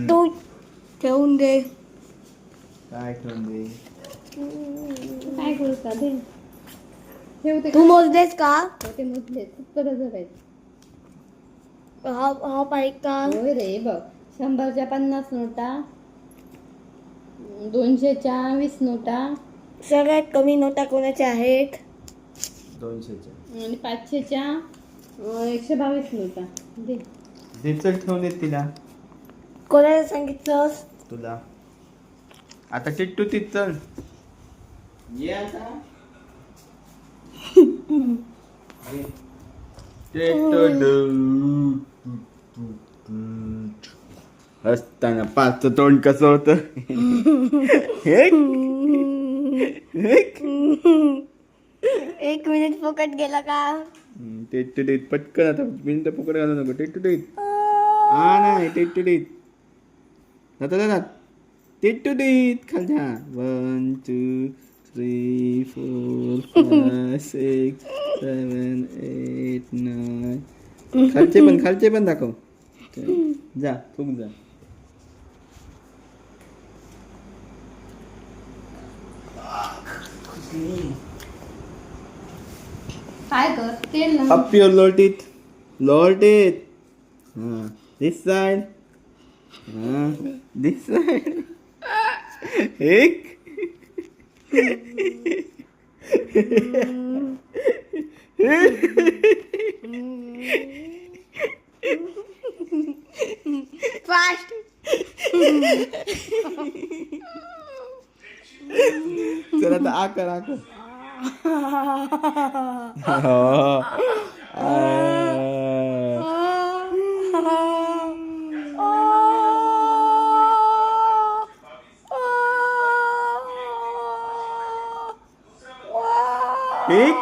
तू ठेवून दे. काय ठेवून दे? काय करू का दे ठेवते तू मोजलेस का? ते मोजले परत जरायचं. हा पाहिजे का? होय रे बघ 100च्या 50 नोटा 200च्या 20 नोटा सगळ्यात कमी नोटा कोणाच्या आहेत? 200च्या. आणि 500च्या 122 नोटा दे. चल ठेवून देत तिला. कोणाला सांगितलंस? तुला. आता टिट्टू ती चल. ये आता. असताना पाचचं तोंड कसं होतं? एक मिनिट फुकट गेला का? टिट्टुडीत पटकन आता मिनिटं फुकट घालू नको. टिट्टुडीत हा नाही टिट्टुडीत जाता जातात टिट्टुडीत खालच्या 1 2 3 4 5 6 7 8 9 खालचे पण दाखव. जा फुक जा. काय कर तेल ना Up your Lord it. This side. This side. एक. फास्ट. चल आता आकर. एक.